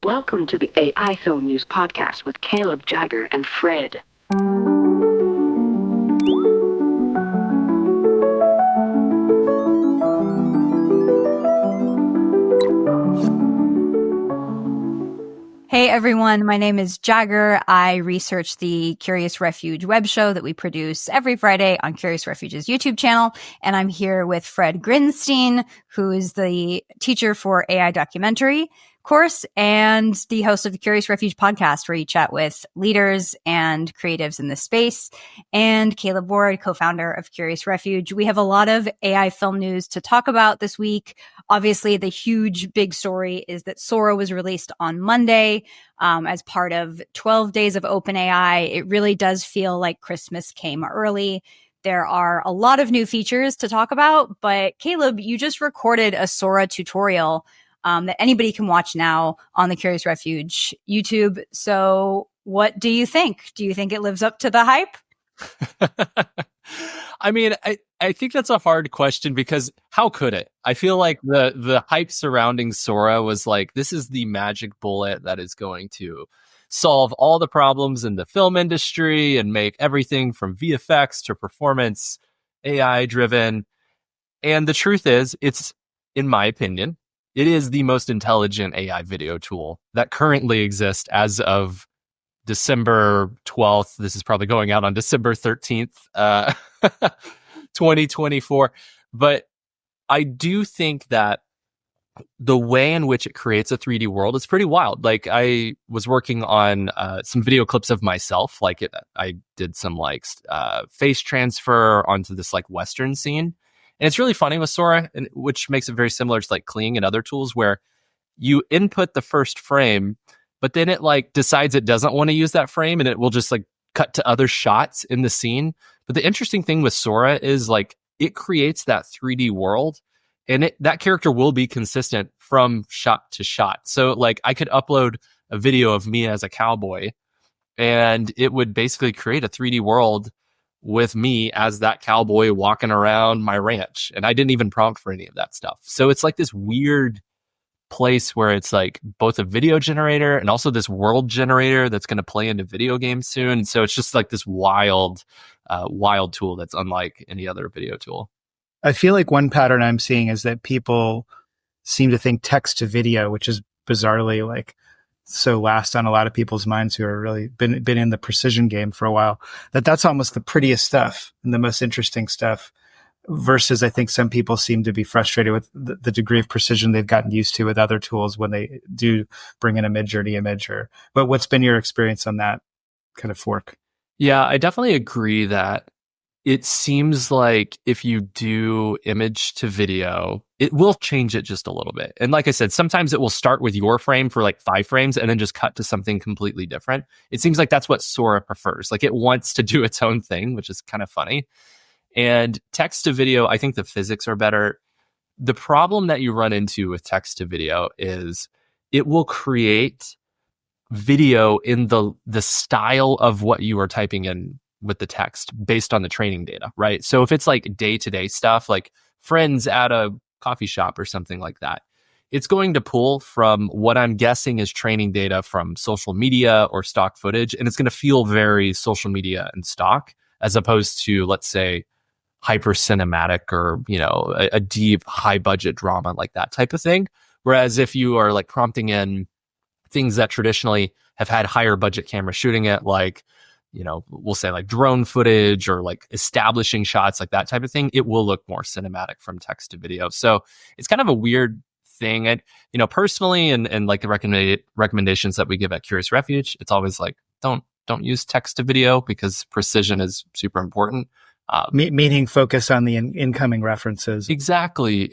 Welcome to the AI Film News Podcast with Caleb, Jagger, and Fred. Hey everyone, my name is Jagger. I research the Curious Refuge web show that we produce every Friday on Curious Refuge's YouTube channel. And I'm here with Fred Grinstein, who is the teacher for AI documentary course and the host of the Curious Refuge podcast, where you chat with leaders and creatives in this space. And Caleb Ward, co-founder of Curious Refuge. We have a lot of AI film news to talk about this week. Obviously, the huge big story is that Sora was released on Monday as part of 12 days of OpenAI. It really does feel like Christmas came early. There are a lot of new features to talk about, but Caleb, you just recorded a Sora tutorial that anybody can watch now on the Curious Refuge YouTube. So what do you think? Do you think it lives up to the hype? I mean, I think that's a hard question because how could it? I feel like the hype surrounding Sora was like, this is the magic bullet that is going to solve all the problems in the film industry and make everything from VFX to performance AI driven. And the truth is, it's, in my opinion, it is the most intelligent AI video tool that currently exists as of December 12th. This is probably going out on December 13th, 2024. But I do think that the way in which it creates a 3D world is pretty wild. Like, I was working on some video clips of myself. I did some face transfer onto this Western scene. And it's really funny with Sora, which makes it very similar to Kling and other tools, where you input the first frame, but then it decides it doesn't want to use that frame, and it will just cut to other shots in the scene. But the interesting thing with Sora is it creates that 3D world, and that character will be consistent from shot to shot. So I could upload a video of me as a cowboy, and it would basically create a 3D world with me as that cowboy walking around my ranch. And I didn't even prompt for any of that stuff. So it's this weird place where it's both a video generator and also this world generator that's going to play into video games soon. So it's just this wild tool that's unlike any other video tool. I feel like one pattern I'm seeing is that people seem to think text to video, which is bizarrely so last on a lot of people's minds who are really been in the precision game for a while, that's almost the prettiest stuff and the most interesting stuff, versus I think some people seem to be frustrated with the degree of precision they've gotten used to with other tools when they do bring in a Mid-Journey image. But what's been your experience on that kind of fork? Yeah, I definitely agree that it seems like if you do image to video, it will change it just a little bit. And like I said, sometimes it will start with your frame for 5 frames and then just cut to something completely different. It seems like that's what Sora prefers. It wants to do its own thing, which is kind of funny. And text to video, I think the physics are better. The problem that you run into with text to video is it will create video in the style of what you are typing in with the text based on the training data, right? So if it's day-to-day stuff, like friends at a coffee shop or something like that, it's going to pull from what I'm guessing is training data from social media or stock footage, and it's going to feel very social media and stock, as opposed to, let's say, hyper cinematic or, a deep high budget drama, like that type of thing. Whereas if you are prompting in things that traditionally have had higher budget cameras shooting it, we'll say drone footage or establishing shots, that type of thing, it will look more cinematic from text to video. So it's kind of a weird thing. And, personally, and the recommendations that we give at Curious Refuge, it's always don't use text to video because precision is super important. Meaning focus on the incoming references. Exactly.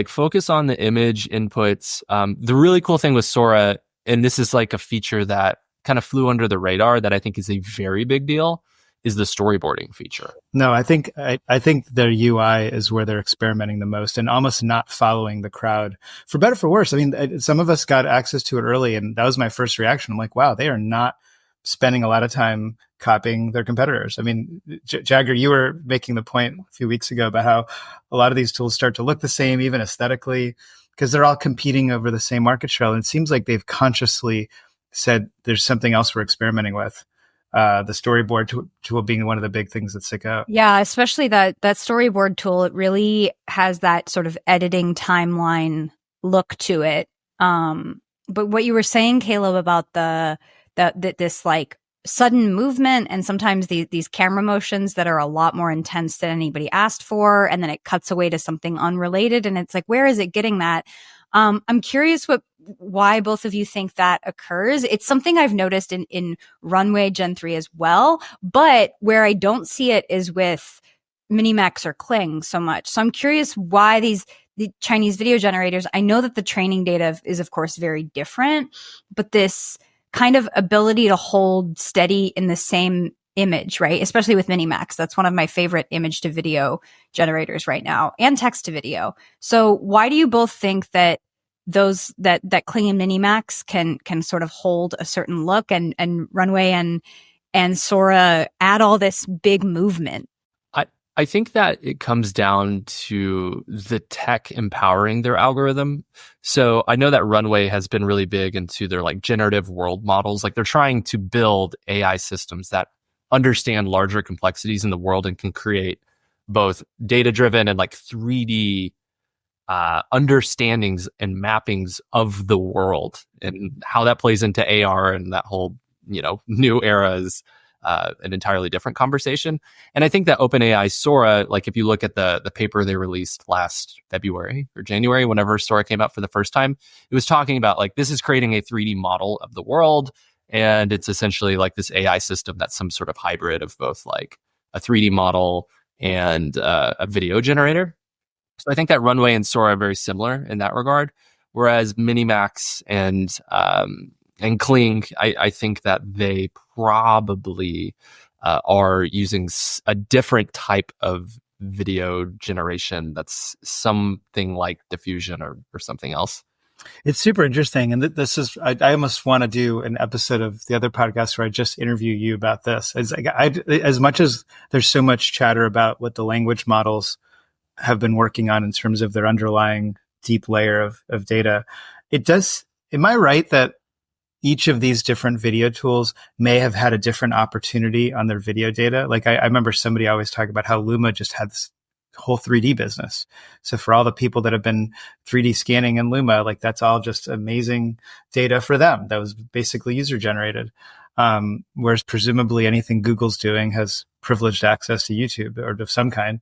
Focus on the image inputs. The really cool thing with Sora, and this is a feature that kind of flew under the radar that I think is a very big deal, is the storyboarding feature. No, I think their UI is where they're experimenting the most and almost not following the crowd, for better or for worse. I mean, some of us got access to it early, and that was my first reaction. I'm like, wow, they are not spending a lot of time copying their competitors. I mean, Jagger, you were making the point a few weeks ago about how a lot of these tools start to look the same, even aesthetically. because they're all competing over the same market share. And it seems like they've consciously said there's something else we're experimenting with. The storyboard tool being one of the big things that stick out. Yeah, especially that storyboard tool. It really has that sort of editing timeline look to it. But what you were saying, Caleb, about this like sudden movement and sometimes these camera motions that are a lot more intense than anybody asked for, and then it cuts away to something unrelated, and it's like, where is it getting that? I'm curious why both of you think that occurs. It's something I've noticed in Runway Gen 3 as well, but where I don't see it is with Minimax or Kling so much. So I'm curious why the Chinese video generators, I know that the training data is of course very different, but this kind of ability to hold steady in the same image, right? Especially with Minimax. That's one of my favorite image to video generators right now, and text to video. So why do you both think that that Kling and Minimax can sort of hold a certain look, and Runway and Sora add all this big movement? I think that it comes down to the tech empowering their algorithm. So I know that Runway has been really big into their like generative world models. Like they're trying to build AI systems that understand larger complexities in the world and can create both data-driven and like 3D understandings and mappings of the world, and how that plays into AR and that whole, new era is an entirely different conversation. And I think that OpenAI Sora, like if you look at the paper they released last February or January, whenever Sora came out for the first time, it was talking about like, this is creating a 3D model of the world. And it's essentially like this AI system that's some sort of hybrid of both like a 3D model and a video generator. So I think that Runway and Sora are very similar in that regard. Whereas Minimax and Kling, I think that they probably are using a different type of video generation that's something like diffusion or something else. It's super interesting. And this is, I almost want to do an episode of the other podcast where I just interview you about this. It's like, as much as there's so much chatter about what the language models have been working on in terms of their underlying deep layer of data, am I right that each of these different video tools may have had a different opportunity on their video data? Like I remember somebody always talking about how Luma just had this whole 3D business. So for all the people that have been 3D scanning in Luma, like that's all just amazing data for them. That was basically user generated. Whereas presumably anything Google's doing has privileged access to YouTube or of some kind.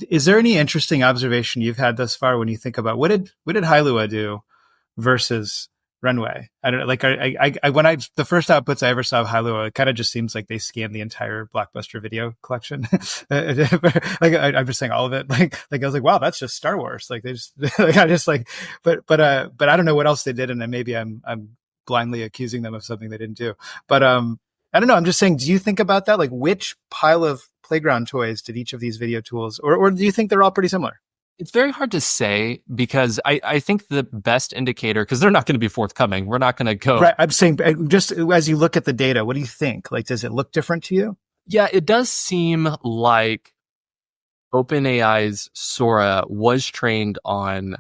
Is there any interesting observation you've had thus far when you think about what did Hylua do versus Runway? I don't know. Like the first outputs I ever saw of Hylua, it kind of just seems like they scanned the entire Blockbuster video collection. Like I'm just saying all of it. Like I was like, wow, that's just Star Wars. Like they just, like, I just like, but I don't know what else they did, and then maybe I'm blindly accusing them of something they didn't do. But I don't know. I'm just saying, do you think about that? Like which pile of playground toys did each of these video tools, or do you think they're all pretty similar? It's very hard to say, because I think the best indicator, because they're not going to be forthcoming. We're not going to go. Right. I'm saying, just as you look at the data, what do you think? Like, does it look different to you? Yeah, it does seem like OpenAI's Sora was trained on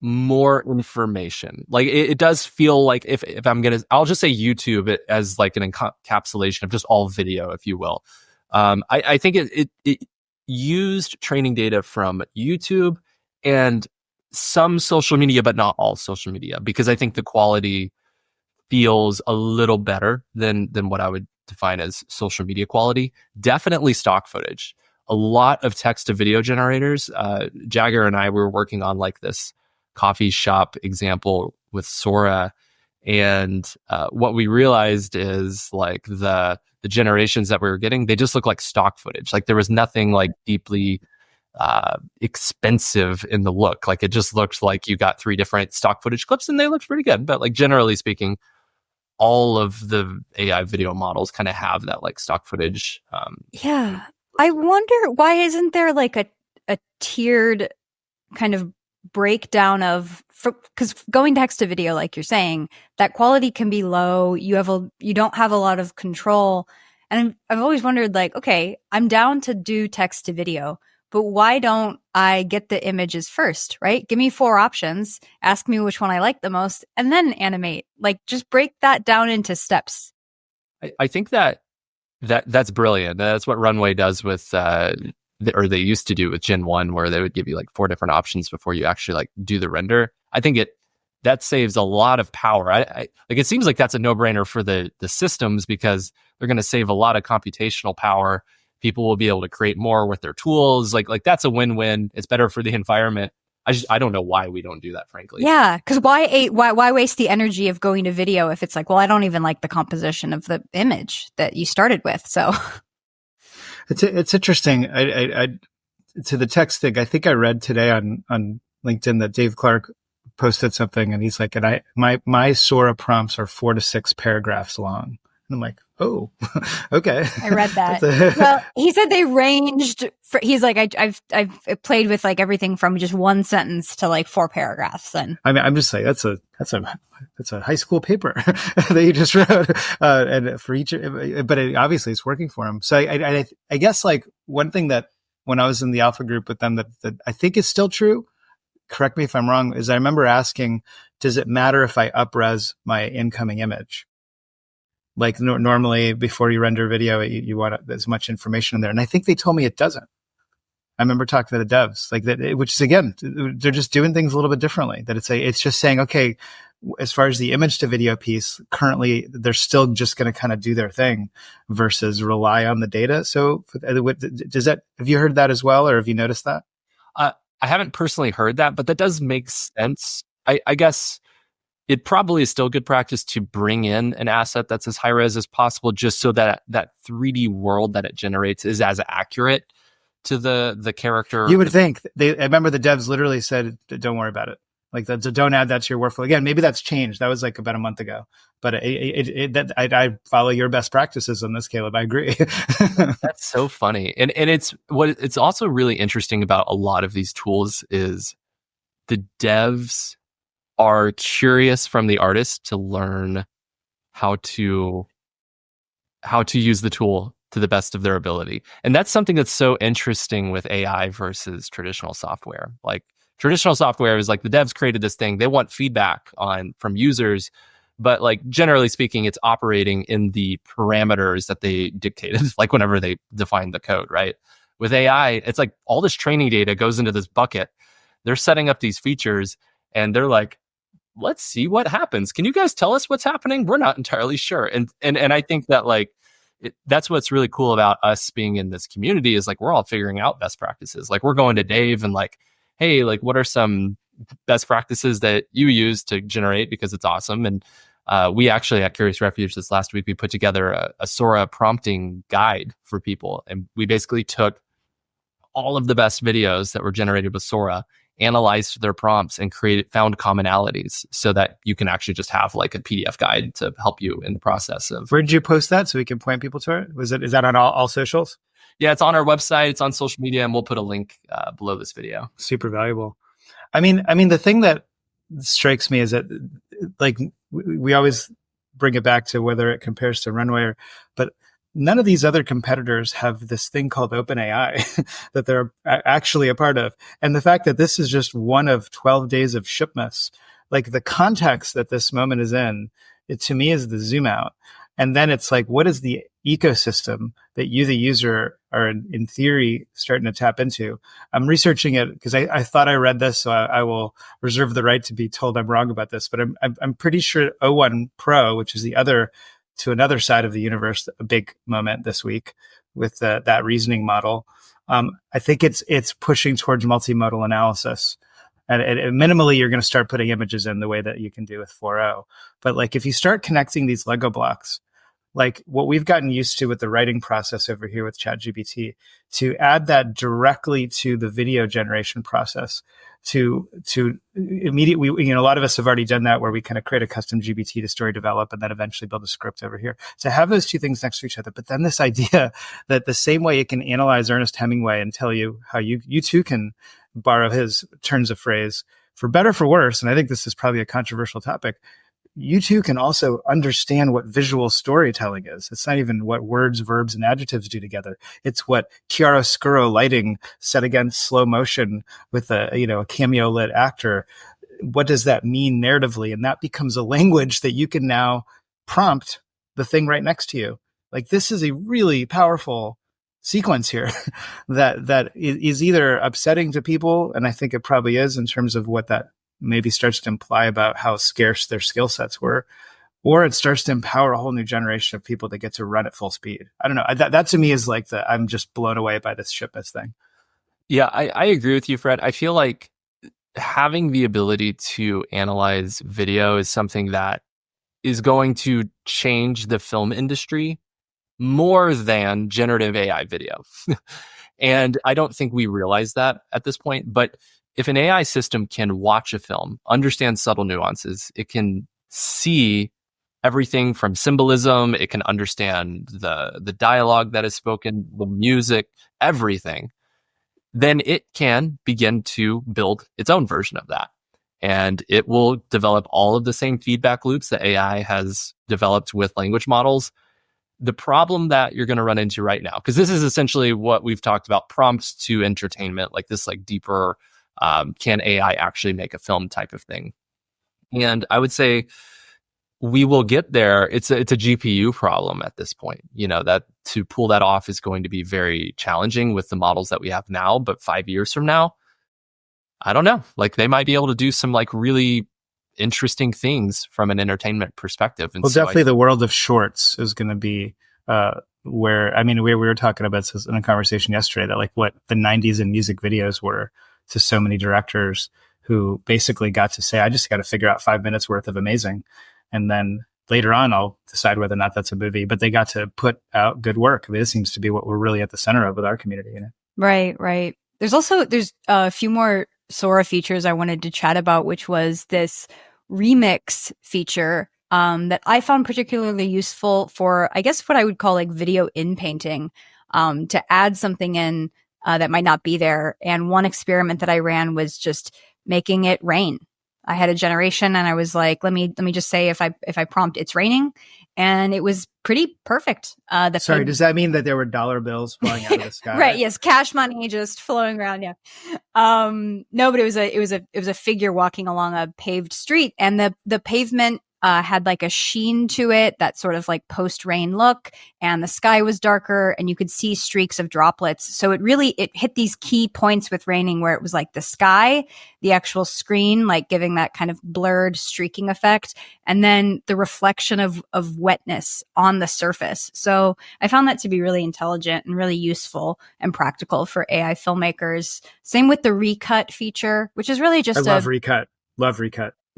more information. Like it does feel like if I'll just say YouTube as like an encapsulation of just all video, if you will. I think it used training data from YouTube and some social media, but not all social media, because I think the quality feels a little better than what I would define as social media quality. Definitely stock footage. A lot of text to video generators. Jagger and I were working on like this coffee shop example with Sora, and what we realized is like the generations that we were getting, they just look like stock footage. Like there was nothing like deeply expensive in the look. Like it just looked like you got 3 different stock footage clips and they looked pretty good. But like generally speaking, all of the AI video models kind of have that like stock footage. Yeah. I wonder, why isn't there like a tiered kind of breakdown of, because going text to video, like you're saying, that quality can be low. You don't have a lot of control. And I've always wondered, like, okay, I'm down to do text to video, but why don't I get the images first, right? Give me 4 options, ask me which one I like the most, and then animate. Like, just break that down into steps. I think that's brilliant. That's what Runway does with, or they used to do with Gen 1, where they would give you like 4 different options before you actually like do the render. I think that saves a lot of power. I like, it seems like that's a no-brainer for the systems, because they're going to save a lot of computational power. People will be able to create more with their tools. Like that's a win-win. It's better for the environment. I don't know why we don't do that, frankly. Yeah, because why waste the energy of going to video if it's like, well, I don't even like the composition of the image that you started with. So it's interesting. I to the text thing, I think I read today on LinkedIn that Dave Clark posted something, and he's like, and my Sora prompts are 4 to 6 paragraphs long. And I'm like, oh, okay. I read that. Well, he said they ranged. He's like, I've played with like everything from just 1 sentence to like 4 paragraphs. And I mean, I'm just like, that's a high school paper that you just wrote, and for each. But obviously, it's working for him. So I guess like one thing that when I was in the alpha group with them that I think is still true, correct me if I'm wrong, is I remember asking, does it matter if I up-res my incoming image? Like normally before you render video, you want as much information in there. And I think they told me it doesn't. I remember talking to the devs like that, which is, again, they're just doing things a little bit differently. That it's just saying, okay, as far as the image to video piece, currently they're still just going to kind of do their thing versus rely on the have you heard that as well? Or have you noticed that? I haven't personally heard that, but that does make sense. I guess it probably is still good practice to bring in an asset that's as high res as possible, just so that 3D world that it generates is as accurate to the character. You would think. I remember the devs literally said, don't worry about it. Like, don't add that to your workflow. Again, maybe that's changed. That was like about a month ago. But I follow your best practices on this, Caleb. I agree. That's so funny. And it's also really interesting about a lot of these tools is the devs are curious from the artist to learn how to use the tool to the best of their ability. And that's something that's so interesting with AI versus traditional software. Like, traditional software is like, the devs created this thing, they want feedback from users, but like, generally speaking, it's operating in the parameters that they dictated, like whenever they defined the code, right? With AI, it's like all this training data goes into this bucket. They're setting up these features and they're like, let's see what happens. Can you guys tell us what's happening? We're not entirely sure. And I think that like, that's what's really cool about us being in this community is like, we're all figuring out best practices. Like, we're going to Dave and like, hey, like, what are some best practices that you use to generate, because it's awesome. And we actually at Curious Refuge this last week, we put together a Sora prompting guide for people. And we basically took all of the best videos that were generated with Sora, analyzed their prompts, and found commonalities so that you can actually just have like a PDF guide to help you in the process of. Where did you post that so we can point people to it? Is that on all socials? Yeah, it's on our website. It's on social media, and we'll put a link below this video. Super valuable. I mean, the thing that strikes me is that, like, we always bring it back to whether it compares to Runway, but none of these other competitors have this thing called OpenAI that they're actually a part of. And the fact that this is just one of 12 days of shipments, like the context that this moment is in, it to me is the zoom out. And then it's like, what is the ecosystem that you, the user, are in theory starting to tap into? I'm researching it because I thought I read this, so I will reserve the right to be told I'm wrong about this. But I'm pretty sure O1 Pro, which is the other to another side of the universe, a big moment this week with that reasoning model. I think it's pushing towards multimodal analysis. And minimally, you're going to start putting images in the way that you can do with 4.0. But like, if you start connecting these Lego blocks, like what we've gotten used to with the writing process over here with ChatGPT, to add that directly to the video generation process, to immediately, a lot of us have already done that, where we kind of create a custom GPT to story develop and then eventually build a script over here. To have those two things next to each other, but then this idea that the same way it can analyze Ernest Hemingway and tell you how you too can borrow his turns of phrase, for better, for worse, and I think this is probably a controversial topic, you two can also understand what visual storytelling is. It's not even what words, verbs, and adjectives do together. It's what chiaroscuro lighting set against slow motion with a cameo lit actor. What does that mean narratively? And that becomes a language that you can now prompt the thing right next to you. Like, this is a really powerful sequence here that is either upsetting to people, and I think it probably is in terms of what that maybe starts to imply about how scarce their skill sets were, or it starts to empower a whole new generation of people that get to run at full speed. I don't know. That to me is like I'm just blown away by this shipments thing. Yeah, I agree with you, Fred. I feel like having the ability to analyze video is something that is going to change the film industry more than generative AI video. And I don't think we realize that at this point. But if an AI system can watch a film, understand subtle nuances, it can see everything from symbolism, it can understand the dialogue that is spoken, the music, everything, then it can begin to build its own version of that. And it will develop all of the same feedback loops that AI has developed with language models. The problem that you're going to run into right now, because this is essentially what we've talked about, prompts to entertainment, like this like deeper, can AI actually make a film type of thing? And I would say we will get there. It's a GPU problem at this point. That to pull that off is going to be very challenging with the models that we have now. But 5 years from now, I don't know. Like, they might be able to do some like really interesting things from an entertainment perspective. And well, so definitely the world of shorts is going to be where we were talking about this in a conversation yesterday, that like what the 90s and music videos were to so many directors who basically got to say, I just got to figure out 5 minutes worth of amazing. And then later on, I'll decide whether or not that's a movie. But they got to put out good work. I mean, this seems to be what we're really at the center of with our community. Right. There's a few more Sora features I wanted to chat about, which was this remix feature that I found particularly useful for, I guess, what I would call like video in painting, to add something in that might not be there. And one experiment that I ran was just making it rain. I had a generation and I was like, let me just say if I prompt it's raining, and it was pretty perfect. Sorry, does that mean that there were dollar bills flying out of the sky? Right. Yes. Cash money just flowing around. Yeah. No, but it was a figure walking along a paved street, and the pavement had like a sheen to it, that sort of like post-rain look, and the sky was darker and you could see streaks of droplets. So it hit these key points with raining where it was like the sky, the actual screen, like giving that kind of blurred streaking effect, and then the reflection of wetness on the surface. So I found that to be really intelligent and really useful and practical for AI filmmakers. Same with the recut feature, which is really just love recut.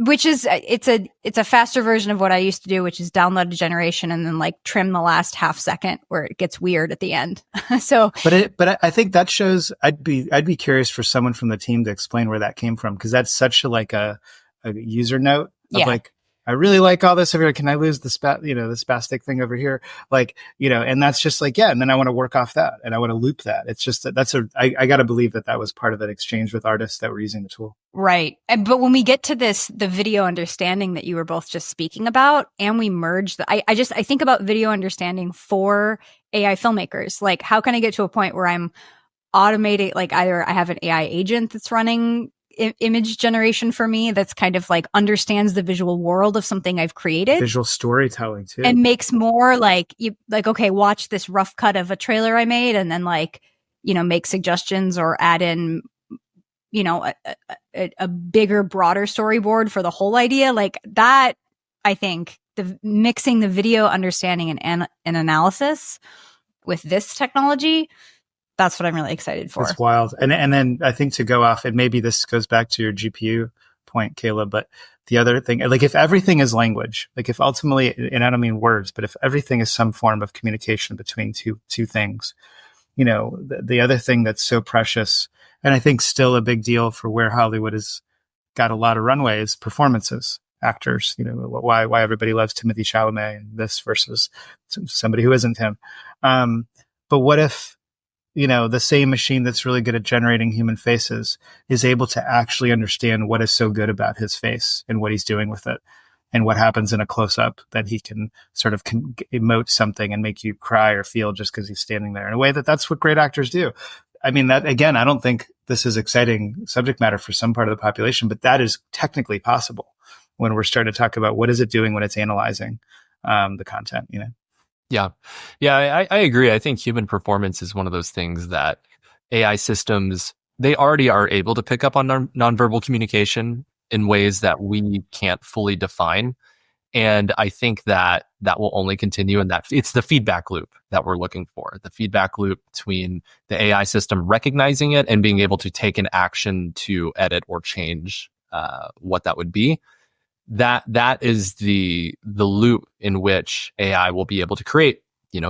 Which is it's a faster version of what I used to do, which is download a generation and then like trim the last half second where it gets weird at the end. But I think that shows. I'd be curious for someone from the team to explain where that came from, because that's such a user note of like, I really like all this over here. Can I lose the spastic thing over here? And that's just like, yeah. And then I want to work off that and I want to loop that. It's just I got to believe that was part of an exchange with artists that were using the tool. Right. But when we get to the video understanding that you were both just speaking about, and we merge I think about video understanding for AI filmmakers. Like, how can I get to a point where I'm automating, like either I have an AI agent that's running image generation for me that's kind of like understands the visual world of something I've created, visual storytelling too, and makes more like okay, watch this rough cut of a trailer I made, and then make suggestions or add in a bigger, broader storyboard for the whole idea. Like that, I think mixing the video understanding and analysis with this technology, that's what I'm really excited for. It's wild. And then I think to go off, and maybe this goes back to your GPU point, Caleb, but the other thing, like if everything is language, like if ultimately, and I don't mean words, but if everything is some form of communication between two things, the other thing that's so precious, and I think still a big deal for where Hollywood has got a lot of runway, is performances, actors, why everybody loves Timothée Chalamet and this versus somebody who isn't him. But what if, the same machine that's really good at generating human faces is able to actually understand what is so good about his face and what he's doing with it. and what happens in a close up, that he can sort of emote something and make you cry or feel just because he's standing there in a way that's what great actors do. I mean, that again, I don't think this is exciting subject matter for some part of the population, but that is technically possible when we're starting to talk about what is it doing when it's analyzing the content, you know? Yeah. I agree. I think human performance is one of those things that AI systems, they already are able to pick up on nonverbal communication in ways that we can't fully define. And I think that will only continue, and that it's the feedback loop that we're looking for. The feedback loop between the AI system recognizing it and being able to take an action to edit or change what that would be. That is the loop in which AI will be able to create,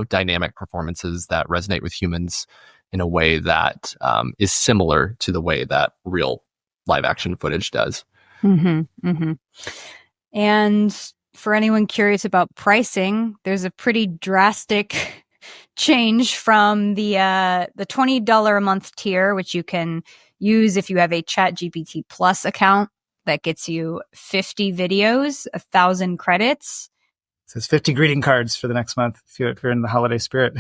dynamic performances that resonate with humans in a way that is similar to the way that real live action footage does. Mm-hmm, mm-hmm. And for anyone curious about pricing, there's a pretty drastic change from the $20 a month tier, which you can use if you have a ChatGPT Plus account. That gets you 50 videos, 1,000 credits. It says 50 greeting cards for the next month if you're in the holiday spirit.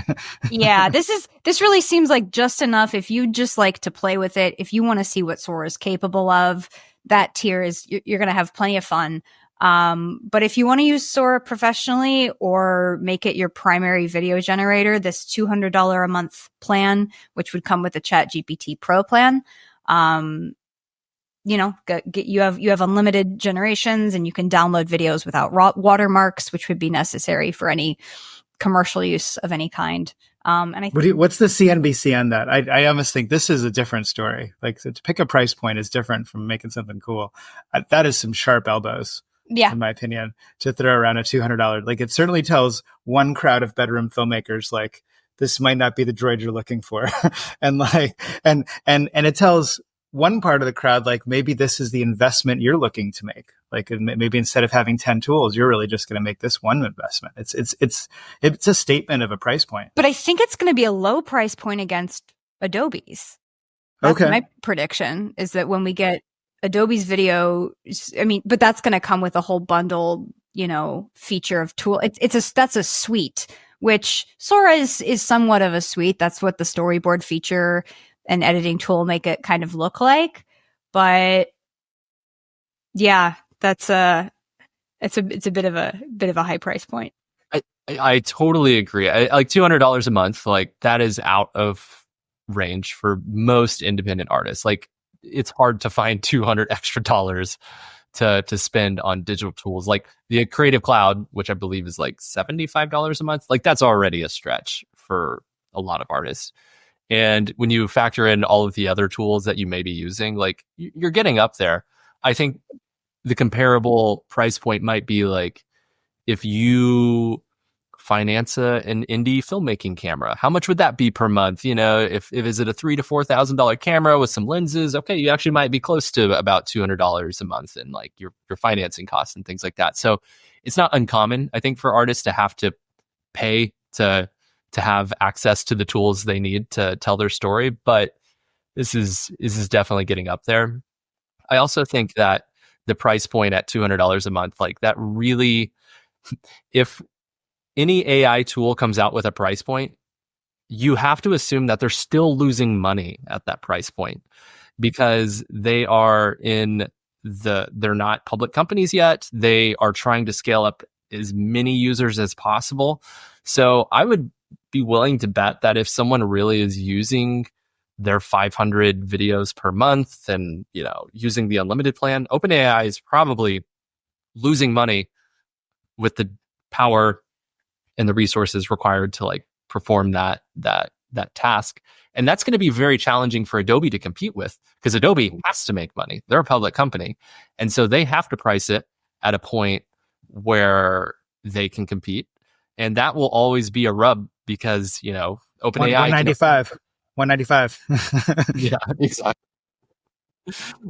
Yeah, this really seems like just enough if you just like to play with it. If you want to see what Sora is capable of, that tier you're going to have plenty of fun. But if you want to use Sora professionally or make it your primary video generator, this $200 a month plan, which would come with the ChatGPT Pro plan, you have unlimited generations, and you can download videos without watermarks, which would be necessary for any commercial use of any kind. And I think, what's the CNBC on that? I almost think this is a different story. Like, to pick a price point is different from making something cool. That is some sharp elbows. Yeah. In my opinion, to throw around a $200. Like, it certainly tells one crowd of bedroom filmmakers, like, this might not be the droid you're looking for. And it tells one part of the crowd, like, maybe this is the investment you're looking to make. Like, maybe instead of having 10 tools, you're really just going to make this one investment. It's a statement of a price point. But I think it's going to be a low price point against Adobe's. That's my prediction, is that when we get Adobe's video, but that's going to come with a whole bundle, feature of tool. That's a suite, which Sora is somewhat of a suite. That's what the storyboard feature and editing tool make it kind of look like. But yeah, it's a bit of a high price point. I totally agree. Like $200 a month, like, that is out of range for most independent artists. Like, it's hard to find $200 extra to spend on digital tools. Like the Creative Cloud, which I believe is like $75 a month. Like, that's already a stretch for a lot of artists. And when you factor in all of the other tools that you may be using, like, you're getting up there. I think the comparable price point might be like, if you finance an indie filmmaking camera, how much would that be per month? If is it a $3,000 to $4,000 camera with some lenses? Okay, you actually might be close to about $200 a month in like your financing costs and things like that. So it's not uncommon, I think, for artists to have to pay to have access to the tools they need to tell their story. But this is definitely getting up there. I also think that the price point at $200 a month, like, that really, if any AI tool comes out with a price point, you have to assume that they're still losing money at that price point, because they're not public companies yet. They are trying to scale up as many users as possible. So I would be willing to bet that if someone really is using their 500 videos per month and, using the unlimited plan, OpenAI is probably losing money with the power and the resources required to like perform that task. And that's going to be very challenging for Adobe to compete with, because Adobe has to make money. They're a public company. And so they have to price it at a point where they can compete. And that will always be a rub, because, OpenAI. $195. Yeah, exactly.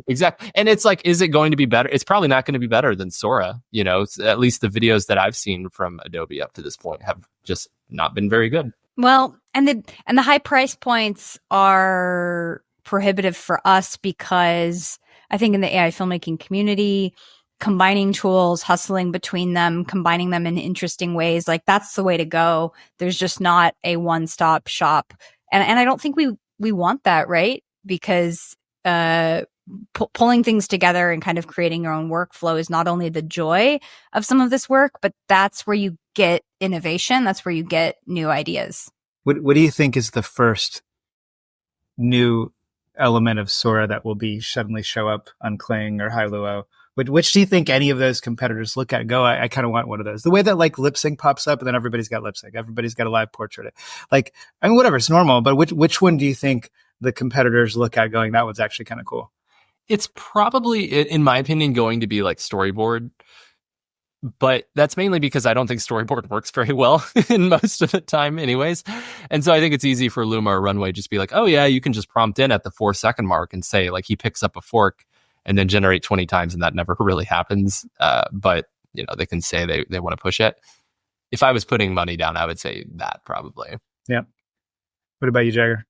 Exactly. And it's like, is it going to be better? It's probably not going to be better than Sora. At least the videos that I've seen from Adobe up to this point have just not been very good. Well, and the high price points are prohibitive for us, because I think in the AI filmmaking community, combining tools, hustling between them, combining them in interesting ways. Like that's the way to go. There's just not a one-stop shop. And I don't think we want that, right? Because pulling things together and kind of creating your own workflow is not only the joy of some of this work, but that's where you get innovation. That's where you get new ideas. What do you think is the first new element of Sora that will suddenly show up on Kling or Hailuo? Which do you think any of those competitors look at and go, I kind of want one of those? The way that like lip sync pops up and then everybody's got lip sync, everybody's got a live portrait. Like, I mean, whatever, it's normal, but which one do you think the competitors look at going, that one's actually kind of cool? It's probably, in my opinion, going to be like storyboard. But that's mainly because I don't think storyboard works very well in most of the time anyways. And so I think it's easy for Luma or Runway just be like, oh yeah, you can just prompt in at the 4-second mark and say like he picks up a fork and then generate 20 times, and that never really happens. But you know, they can say they want to push it. If I was putting money down, I would say that probably. Yeah. What about you, Jagger?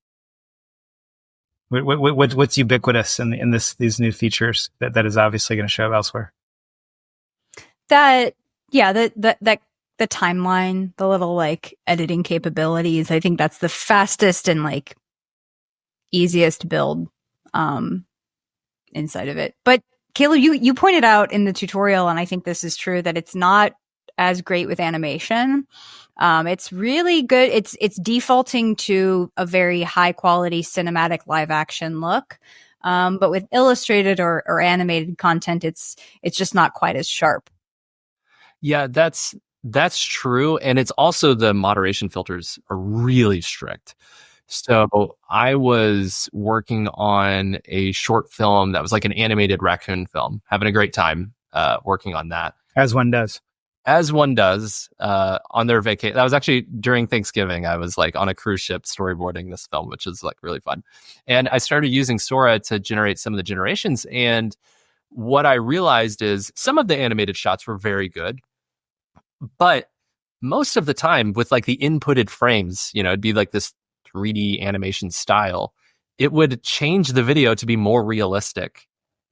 What's ubiquitous in these new features that is obviously going to show up elsewhere? The timeline, the little like editing capabilities. I think that's the fastest and like easiest to build inside of it. But Caleb, you pointed out in the tutorial, and I think this is true, that it's not as great with animation. It's really good. It's defaulting to a very high quality cinematic live action look. But with illustrated or animated content, it's just not quite as sharp. Yeah, that's true. And it's also the moderation filters are really strict. So I was working on a short film that was like an animated raccoon film, having a great time working on that. As one does. On their vacation. That was actually during Thanksgiving. I was like on a cruise ship storyboarding this film, which is like really fun. And I started using Sora to generate some of the generations. And what I realized is some of the animated shots were very good, but most of the time with like the inputted frames, you know, it'd be like this 3D animation style. It would change the video to be more realistic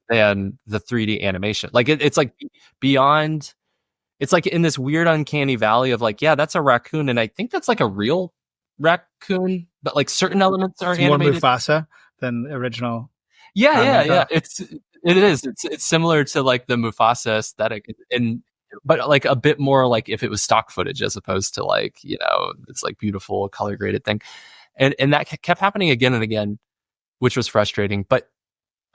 than the 3D animation. Like it's like beyond. It's like in this weird uncanny valley of like, yeah, that's a raccoon, and I think that's like a real raccoon, but like certain elements are animated. More Mufasa than the original. Yeah. It is. It's similar to like the Mufasa aesthetic, but like a bit more like if it was stock footage as opposed to like, you know, it's like beautiful color graded thing, and that kept happening again and again, which was frustrating. But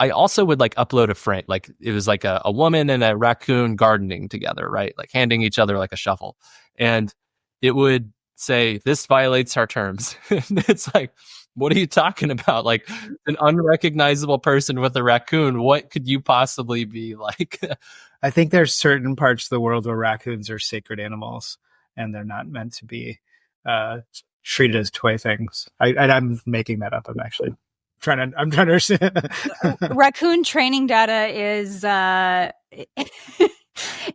I also would like upload a frame, like it was like a woman and a raccoon gardening together, right? Like handing each other like a shovel. And it would say, this violates our terms. And it's like, what are you talking about? Like an unrecognizable person with a raccoon. What could you possibly be like? I think there's certain parts of the world where raccoons are sacred animals and they're not meant to be treated as toy things. I'm making that up. I'm trying to understand. Raccoon training data is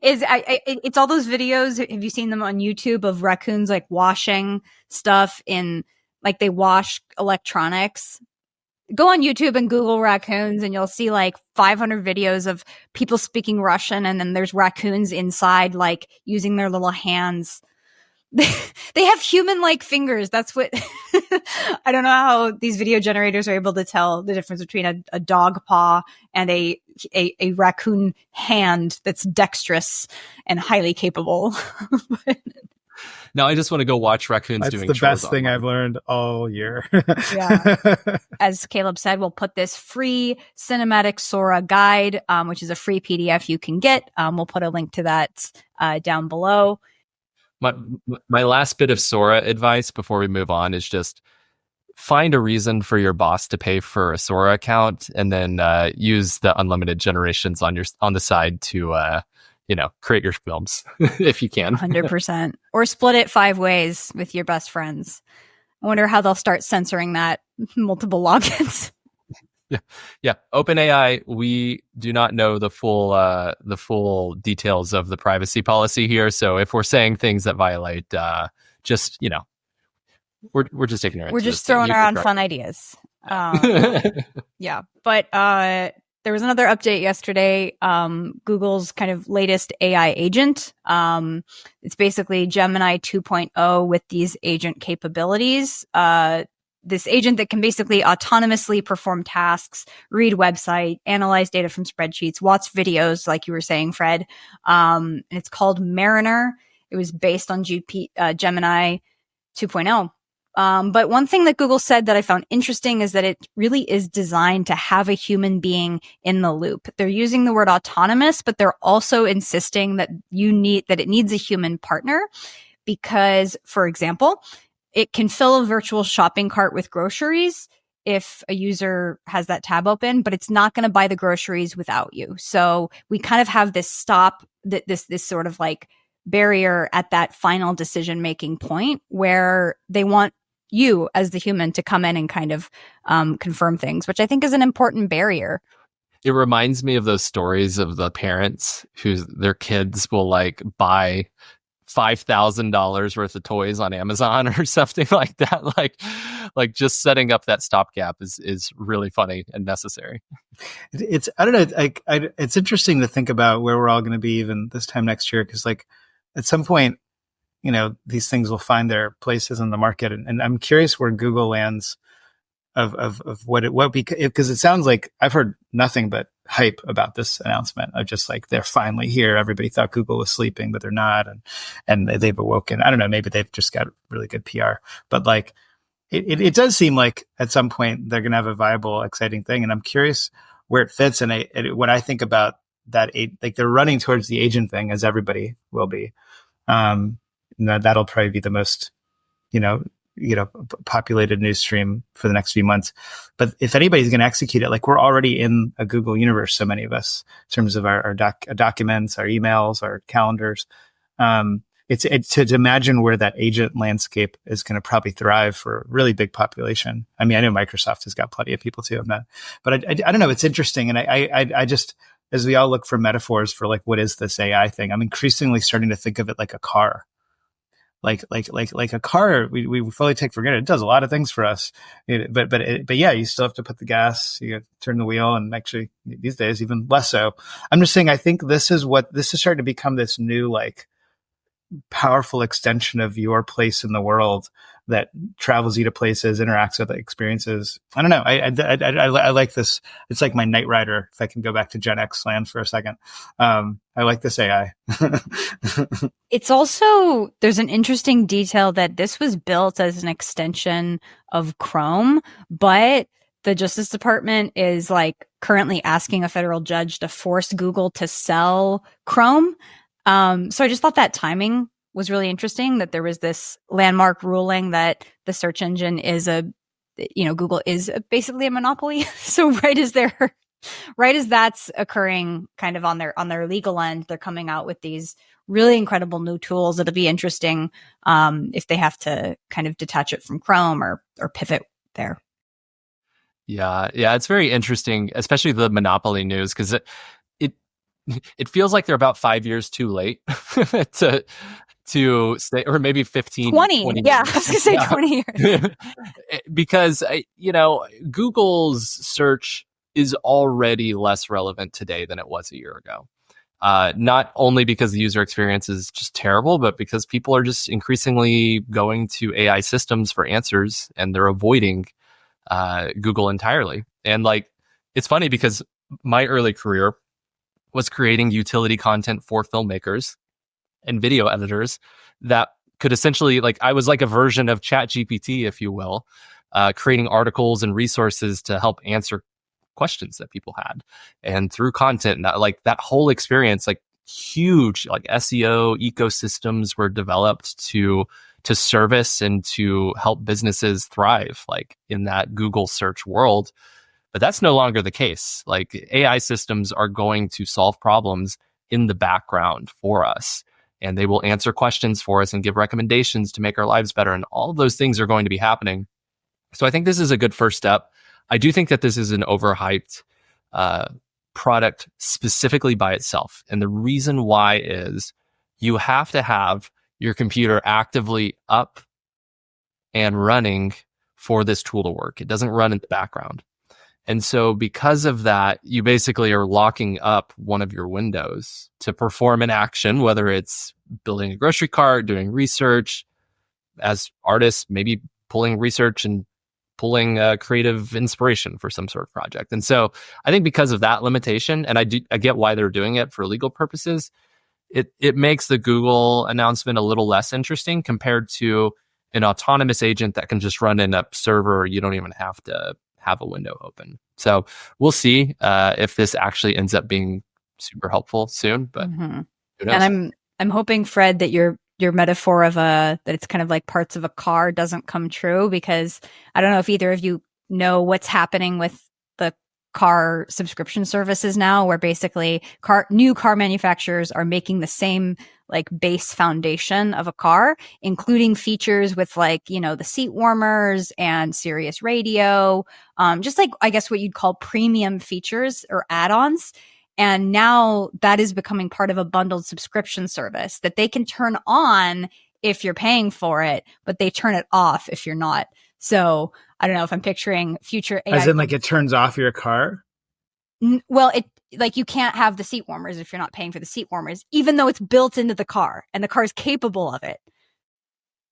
it's all those videos. Have you seen them on YouTube of raccoons like washing stuff in, like they wash electronics? Go on YouTube and Google raccoons and you'll see like 500 videos of people speaking Russian, and then there's raccoons inside like using their little hands. They have human-like fingers. That's what I don't know how these video generators are able to tell the difference between a dog paw and a raccoon hand that's dexterous and highly capable. Now I just want to go watch raccoons doing chores. That's the best thing I've learned all year. Yeah. As Caleb said, we'll put this free cinematic Sora guide, which is a free PDF you can get. We'll put a link to that down below. My last bit of Sora advice before we move on is just find a reason for your boss to pay for a Sora account, and then use the unlimited generations on the side to create your films if you can. 100%. Or split it 5 ways with your best friends. I wonder how they'll start censoring that multiple logins. Yeah. OpenAI, we do not know the full details of the privacy policy here. So if we're saying things that violate, we're just ignorant. We're just throwing around fun ideas. Yeah. But there was another update yesterday. Google's kind of latest AI agent. It's basically Gemini 2.0 with these agent capabilities. This agent that can basically autonomously perform tasks, read website, analyze data from spreadsheets, watch videos, like you were saying, Fred. And it's called Mariner. It was based on Gemini 2.0. But one thing that Google said that I found interesting is that it really is designed to have a human being in the loop. They're using the word autonomous, but they're also insisting that it needs a human partner because, for example, it can fill a virtual shopping cart with groceries if a user has that tab open, but it's not going to buy the groceries without you. So we kind of have this this sort of like barrier at that final decision-making point where they want you as the human to come in and kind of confirm things, which I think is an important barrier. It reminds me of those stories of the parents who their kids will like buy $5,000 worth of toys on Amazon or something like that. Like just setting up that stopgap is really funny and necessary. It's I don't know. It's interesting to think about where we're all going to be even this time next year, because like at some point, you know, these things will find their places in the market, and I'm curious where Google lands of because it sounds like I've heard nothing but hype about this announcement of just like they're finally here. Everybody thought Google was sleeping, but they're not, and they've awoken. I don't know, maybe they've just got really good PR, but like it does seem like at some point they're going to have a viable, exciting thing, and I'm curious where it fits. And when I think about that, like they're running towards the agent thing, as everybody will be. That'll probably be the most, populated news stream for the next few months. But if anybody's going to execute it, like we're already in a Google universe, so many of us, in terms of our documents, our emails, our calendars. It's to imagine where that agent landscape is going to probably thrive for a really big population. I mean, I know Microsoft has got plenty of people too, but I don't know. It's interesting. And I just, as we all look for metaphors for like, what is this AI thing? I'm increasingly starting to think of it like a car. Like a car, we fully take for granted. It does a lot of things for us, but yeah, you still have to put the gas, you turn the wheel, and actually these days even less so. I'm just saying, I think this is starting to become this new like powerful extension of your place in the world that travels you to places, interacts with experiences. I don't know. I like this. It's like my Knight Rider. If I can go back to Gen X land for a second. I like this AI. It's also, there's an interesting detail that this was built as an extension of Chrome, but the Justice Department is like currently asking a federal judge to force Google to sell Chrome. So I just thought that timing was really interesting, that there was this landmark ruling that the search engine is Google is basically a monopoly. So right as that's occurring kind of on their legal end, they're coming out with these really incredible new tools. It'll be interesting if they have to kind of detach it from Chrome or pivot there. Yeah, it's very interesting, especially the monopoly news, because it feels like they're about 5 years too late to stay, or maybe 15, 20 yeah, years. I was going to say 20 years. Because, Google's search is already less relevant today than it was a year ago. Not only because the user experience is just terrible, but because people are just increasingly going to AI systems for answers, and they're avoiding Google entirely. And like, it's funny because my early career was creating utility content for filmmakers and video editors that could essentially, like, I was like a version of ChatGPT, if you will, creating articles and resources to help answer questions that people had. And through content, like that whole experience, like huge like SEO ecosystems were developed to service and to help businesses thrive like in that Google search world. But that's no longer the case. Like AI systems are going to solve problems in the background for us, and they will answer questions for us and give recommendations to make our lives better. And all of those things are going to be happening. So I think this is a good first step. I do think that this is an overhyped product specifically by itself. And the reason why is you have to have your computer actively up and running for this tool to work. It doesn't run in the background. And so because of that, you basically are locking up one of your windows to perform an action, whether it's building a grocery cart, doing research, as artists, maybe pulling research and pulling creative inspiration for some sort of project. And so I think because of that limitation, and I get why they're doing it for legal purposes, it makes the Google announcement a little less interesting compared to an autonomous agent that can just run in a server. You don't even have to have a window open. So we'll see if this actually ends up being super helpful soon. But who knows? And I'm hoping, Fred, that your metaphor of that it's kind of like parts of a car doesn't come true, because I don't know if either of you know what's happening with the car subscription services now, where basically new car manufacturers are making the same like base foundation of a car, including features with like, the seat warmers and Sirius radio, just like, I guess what you'd call premium features or add-ons. And now that is becoming part of a bundled subscription service that they can turn on if you're paying for it, but they turn it off if you're not. So I don't know if I'm picturing future AI. As in, like, it turns off your car? Well, you can't have the seat warmers if you're not paying for the seat warmers, even though it's built into the car and the car is capable of it.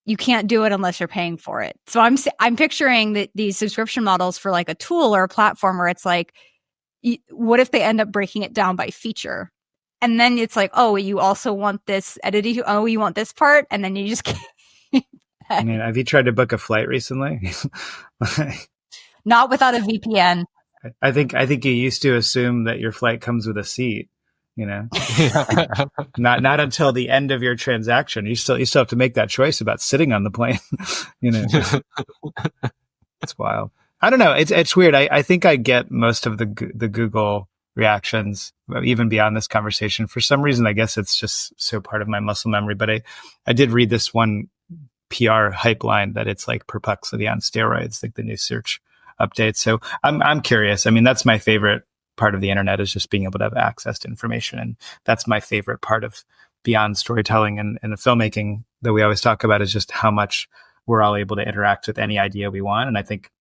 You can't do it unless you're paying for it. So I'm picturing that these subscription models for like a tool or a platform where it's like, what if they end up breaking it down by feature? And then it's like, oh, you also want this editing. Oh, you want this part. And then you just can't. I mean, have you tried to book a flight recently? Not without a VPN. I think you used to assume that your flight comes with a seat, not until the end of your transaction. You still have to make that choice about sitting on the plane. It's wild. I don't know. It's weird. I think I get most of the Google reactions, even beyond this conversation. For some reason, I guess it's just so part of my muscle memory. But I did read this one PR hype line that it's like Perplexity on steroids, like the new search updates. So I'm curious. I mean, that's my favorite part of the internet, is just being able to have access to information. And that's my favorite part of beyond storytelling and the filmmaking that we always talk about, is just how much we're all able to interact with any idea we want. And I think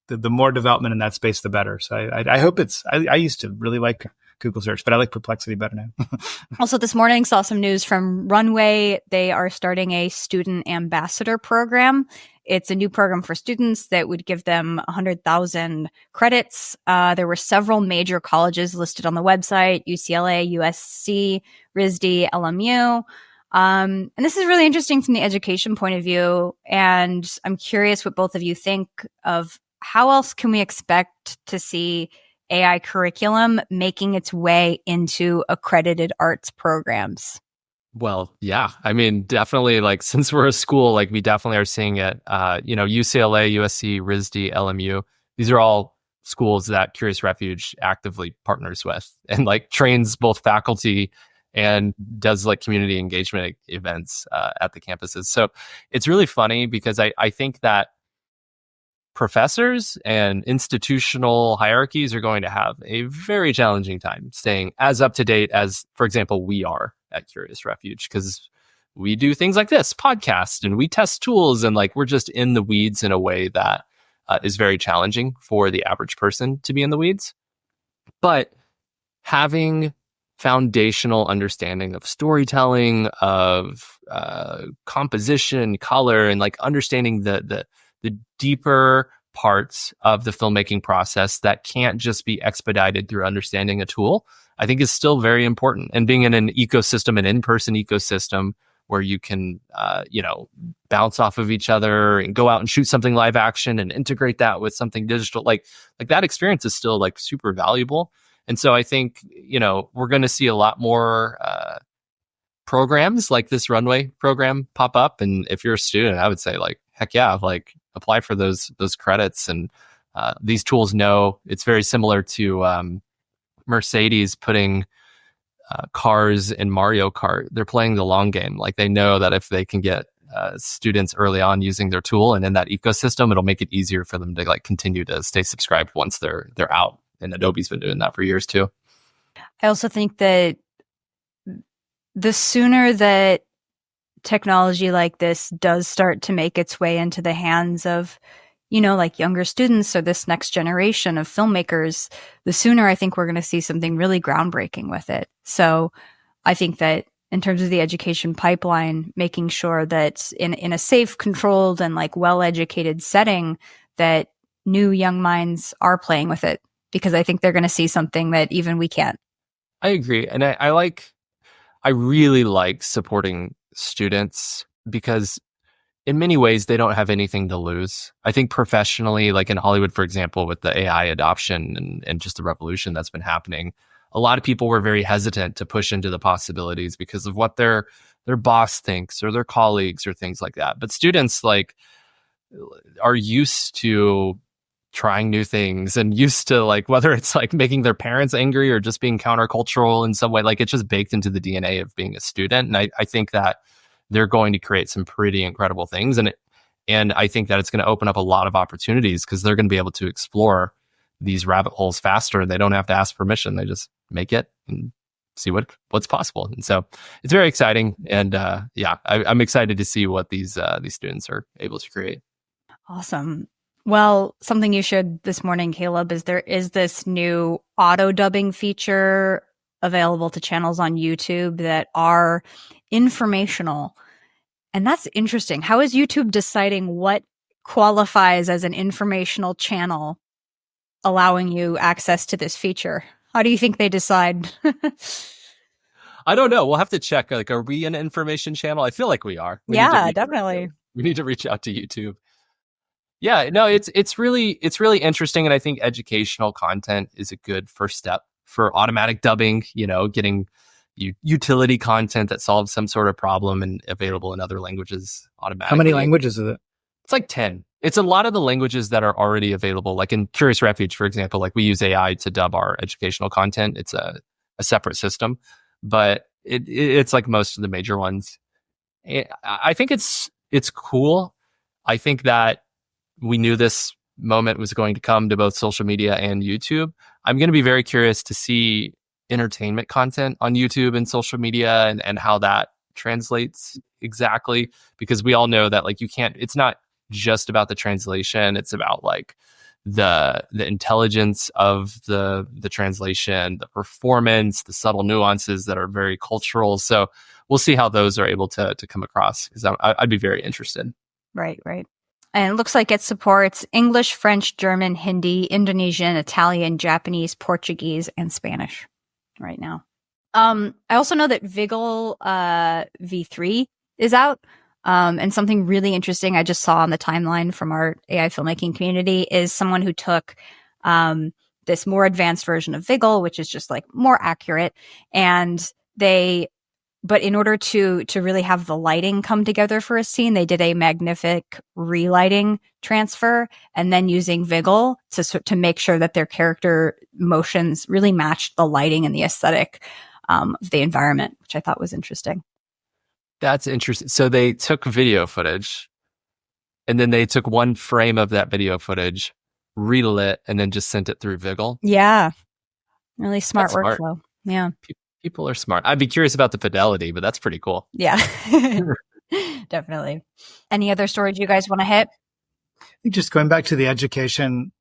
the more development in that space, the better. So I hope I used to really like Google search, but I like Perplexity better now. Also, this morning saw some news from Runway. They are starting a student ambassador program. It's a new program for students that would give them 100,000 credits. There were several major colleges listed on the website: UCLA, USC, RISD, LMU. And this is really interesting from the education point of view. And I'm curious what both of you think of how else can we expect to see AI curriculum making its way into accredited arts programs? Well, yeah. I mean, definitely, like, since we're a school, like, we definitely are seeing it. UCLA, USC, RISD, LMU, these are all schools that Curious Refuge actively partners with and like trains both faculty and does like community engagement events at the campuses. So it's really funny because I think that professors and institutional hierarchies are going to have a very challenging time staying as up to date as, for example, we are at Curious Refuge, because we do things like this podcast and we test tools, and like we're just in the weeds in a way that is very challenging for the average person to be in the weeds. But having foundational understanding of storytelling, of composition, color, and like understanding the deeper parts of the filmmaking process that can't just be expedited through understanding a tool, I think is still very important. And being in an ecosystem, an in-person ecosystem where you can, bounce off of each other and go out and shoot something live action and integrate that with something digital, like that experience is still like super valuable. And so I think, we're going to see a lot more programs like this Runway program pop up. And if you're a student, I would say like, heck yeah, like apply for those credits. And these tools know it's very similar to Mercedes putting cars in Mario Kart. They're playing the long game. Like they know that if they can get students early on using their tool and in that ecosystem, it'll make it easier for them to like continue to stay subscribed once they're out. And Adobe's been doing that for years too. I also think that the sooner that technology like this does start to make its way into the hands of, like younger students or this next generation of filmmakers, the sooner I think we're going to see something really groundbreaking with it. So I think that in terms of the education pipeline, making sure that in a safe, controlled, and like well-educated setting, that new young minds are playing with it, because I think they're going to see something that even we can't. I agree. And I really like supporting students because in many ways, they don't have anything to lose. I think professionally, like in Hollywood, for example, with the AI adoption and just the revolution that's been happening, a lot of people were very hesitant to push into the possibilities because of what their boss thinks or their colleagues or things like that. But students like are used to trying new things and used to like whether it's like making their parents angry or just being countercultural in some way, like it's just baked into the DNA of being a student. And I think that they're going to create some pretty incredible things. And I think that it's going to open up a lot of opportunities because they're going to be able to explore these rabbit holes faster. They don't have to ask permission. They just make it and see what's possible. And so it's very exciting. And I'm excited to see what these students are able to create. Awesome. Well, something you shared this morning, Caleb, is there is this new auto dubbing feature available to channels on YouTube that are informational. And that's interesting. How is YouTube deciding what qualifies as an informational channel, allowing you access to this feature? How do you think they decide? I don't know. We'll have to check. Like, are we an information channel? I feel like we are. Definitely. We need to reach out to YouTube. Yeah, no, it's really interesting, and I think educational content is a good first step for automatic dubbing. Getting utility content that solves some sort of problem and available in other languages automatically. How many languages is it? It's like 10. It's a lot of the languages that are already available. Like in Curious Refuge, for example, like we use AI to dub our educational content. It's a separate system, but it's like most of the major ones. I think it's cool. I think that we knew this moment was going to come to both social media and YouTube. I'm going to be very curious to see entertainment content on YouTube and social media and how that translates exactly, because we all know that like it's not just about the translation. It's about like the intelligence of the translation, the performance, the subtle nuances that are very cultural. So we'll see how those are able to come across, because I'd be very interested. Right. And it looks like it supports English, French, German, Hindi, Indonesian, Italian, Japanese, Portuguese, and Spanish right now. I also know that Vigil V3 is out. And something really interesting I just saw on the timeline from our AI filmmaking community is someone who took this more advanced version of Vigil, which is just like more accurate. But in order to really have the lighting come together for a scene, they did a magnific relighting transfer, and then using Vigil to make sure that their character motions really matched the lighting and the aesthetic of the environment, which I thought was interesting. That's interesting. So they took video footage, and then they took one frame of that video footage, relit, and then just sent it through Vigil. Yeah. Really smart That's smart. workflow. Yeah. People are smart. I'd be curious about the fidelity, but that's pretty cool. Yeah. Definitely. Any other stories you guys want to hit? I think just going back to the education,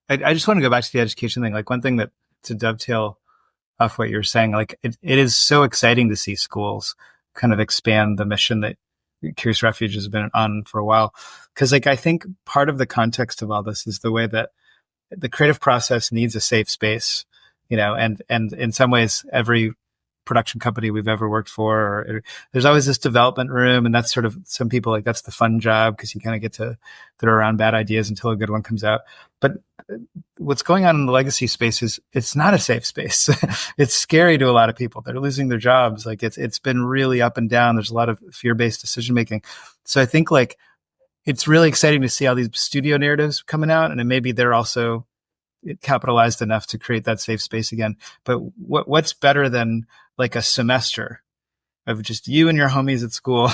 I just want to go back to the education thing. Like one thing that to dovetail off what you're saying, like it is so exciting to see schools kind of expand the mission that Curious Refuge has been on for a while. Because like I think part of the context of all this is the way that the creative process needs a safe space, and in some ways every production company we've ever worked for, or there's always this development room, and that's sort of, some people like that's the fun job because you kind of get to throw around bad ideas until a good one comes out. But what's going on in the legacy space is it's not a safe space. It's scary to a lot of people. They're losing their jobs. Like it's been really up and down. There's a lot of fear-based decision making. So I think like it's really exciting to see all these studio narratives coming out, and then maybe they're also capitalized enough to create that safe space again. But what's better than like a semester of just you and your homies at school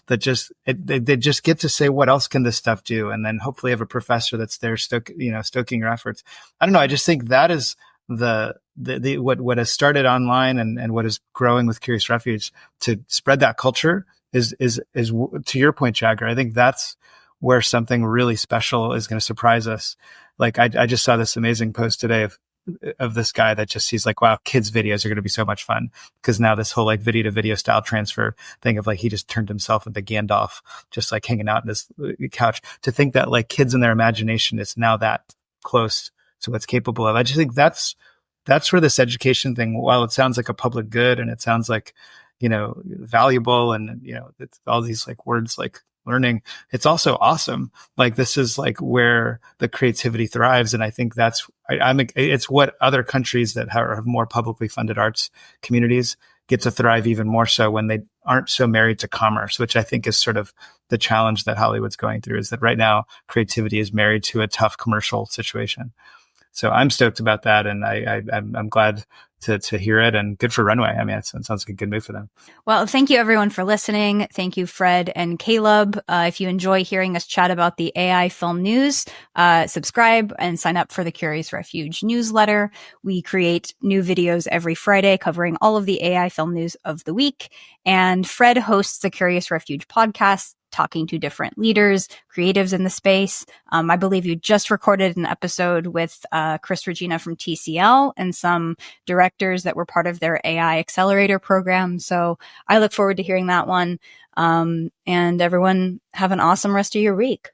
that they just get to say, what else can this stuff do? And then hopefully have a professor that's there stoking your efforts. I don't know. I just think that is what has started online and what is growing with Curious Refuge to spread that culture is to your point, Jagger. I think that's where something really special is going to surprise us. Like I just saw this amazing post today of this guy that just sees like, wow, kids videos are going to be so much fun because now this whole like video to video style transfer thing of like, he just turned himself into Gandalf, just like hanging out in this couch. To think that like kids in their imagination is now that close to what's capable of. I just think that's where this education thing, while it sounds like a public good and it sounds like, valuable and, it's all these like words like learning, it's also awesome. Like this is like where the creativity thrives. And I think it's what other countries that have more publicly funded arts communities get to thrive even more so when they aren't so married to commerce, which I think is sort of the challenge that Hollywood's going through, is that right now creativity is married to a tough commercial situation. So I'm stoked about that. And I'm glad to hear it, and good for Runway. I mean, it sounds like a good move for them. Well, thank you everyone for listening. Thank you, Fred and Caleb. If you enjoy hearing us chat about the AI film news, subscribe and sign up for the Curious Refuge newsletter. We create new videos every Friday covering all of the AI film news of the week. And Fred hosts the Curious Refuge podcast, talking to different leaders, creatives in the space. I believe you just recorded an episode with Chris Regina from TCL and some directors that were part of their AI accelerator program. So I look forward to hearing that one. And everyone have an awesome rest of your week.